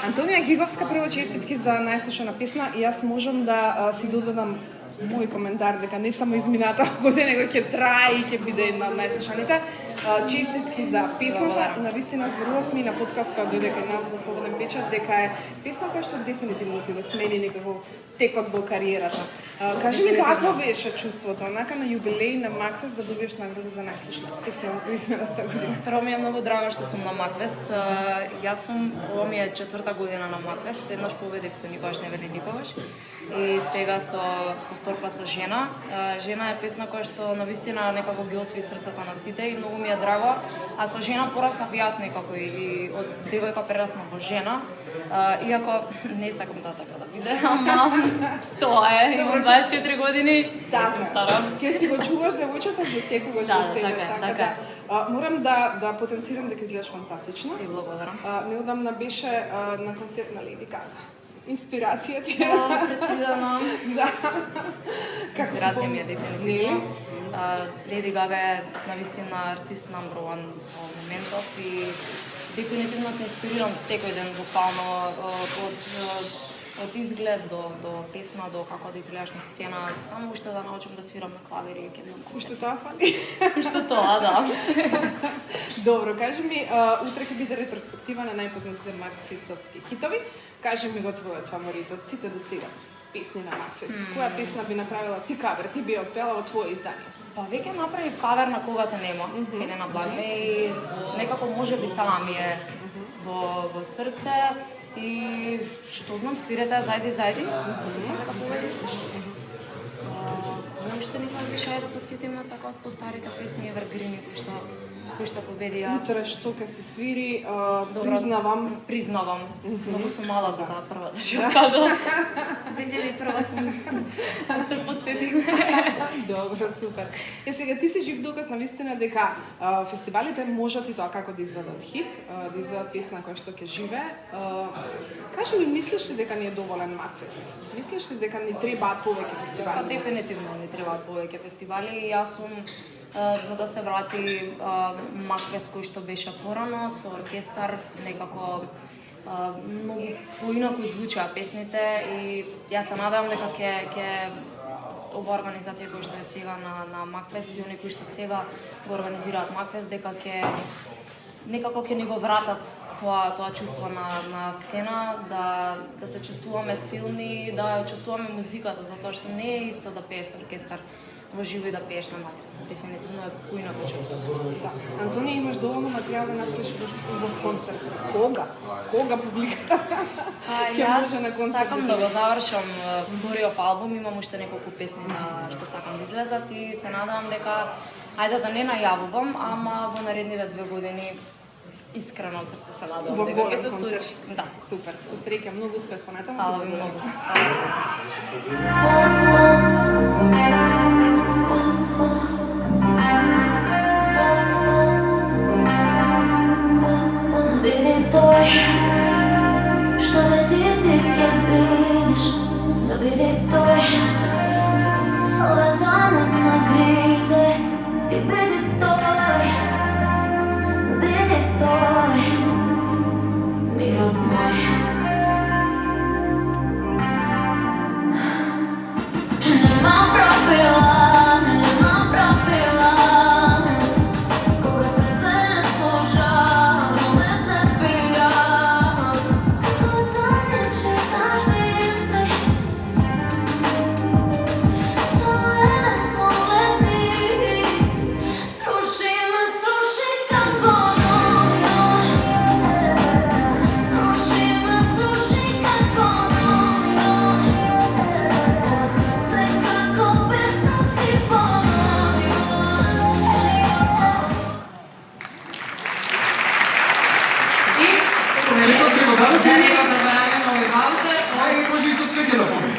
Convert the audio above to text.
Антонија Гиговска, прво честитки за најслушана песна и јас можам да си додадам мој коментар дека не само измината година, него ќе трае и ќе биде една од најслушаните. Честитки за песната. Навистина зборувавме и на подкаст кој дојде кај нас во Слободен печат дека е песна која што дефинитивно ти го смени некако текот во кариерата. Кажи ми какво беше чувството онака на јубилеј на Макфест да добиеш награда за најслушната песна во измината година? Прво ми е многу драго што сум на Макфест. Јас сум, ова ми е 4-та година на Макфест. Еднаш победив со Никогаш не вели никогаш. И сега со повтор пат со Жена. Жена е песна која што навистина некако ги осви срцата на сите и многу ми е драго. А со Жена пораснав јас некако и од девојка прераснав во жена. Иако не сакам да така да биде, ама тоа е. Имам 24 години, сум стара. Ке си го чуваш девојчето за секогаш да, во себе. така. Морам да потенцирам дека изгледаш фантастично. И благодарам. Неодамна беше на концерт на Леди Гага. Инспирација ти е. Предвидено. Да. Инспирација ми е дефинитивно. Леди Гага е навистина артист number one во моментов и дефинитивно се инспирирам секој ден буквално од изглед до песна, до како да изгледаш на сцена, само уште да научам да свирам на клавир и ќе бидам контентна. Уште тоа фали? Уште тоа, да. Добро, кажи ми, утре ќе биде ретроспектива на најпознатите Макфестовски хитови. Кажи ми го твојот фаворит од сите до сега песни на Макфест. Која песна би направила ти кавер, ти би отпела во твое издание? Па веќе направи кавер на Кога те нема, Хелена Благме и некако можеби таа ми е во срце и што знам, свирете зајди. Сакам да победиш. Уште некоја беше да потсетиме така од постарите песни Евергрини кои што победија. Утре што ќе се свири, признавам. Многу сум мала за таа прва, да ќе кажам. 2001 сум се потсетим. Добро, супер. Сега ти си жив доказ навистина дека фестивалите можат и тоа како да изведат хит, да изведат песна која што ќе живее. Кажи ми, мислиш ли дека ни е доволен Макфест? Мислиш ли дека ни требаат повеќе фестивали? Дефинитивно ни требаат повеќе фестивали и јас сум за да се врати Макфест кој што беше порано со оркестар, некако многу поинаку звучаа песните и јас се надевам дека ќе ова организација која што е сега на Макфест и оние кои што сега го организираат Макфест дека некако ќе ни го вратат тоа чувство на сцена, да се чувствуваме силни, да чувствуваме музиката, затоа што не е исто да пееш со оркестар во живо и да пееш на матрица. Дефинитивно е поинаку чувство. Да. Антонија, имаш доволно материјал да направиш во концерт. Кога публиката ќе може на концерт? Сакам да го завршам вториот албум, имам уште неколку песни што сакам да излезат и се надевам дека ајде да не најавувам, ама во наредниве 2 години искрено од срце се надевам дека ќе се случи. Да. Супер. Со среќа, многу успех понатаму. Фала ви многу. Биди тој што ти ќе бидеш, да биди тој со везане на гризе, ти биди тој, мирот мој. Нема правила, кога срце не слуша, момент не бира. Како да не читаш мисли, со еден поглед ти сруши како домино. Сруши како домино. Ова срце како песна ти понудило. Чекам ти го дадете? Да не го забораваме овој ваучер. Ајде, може и со цвеќе да победи.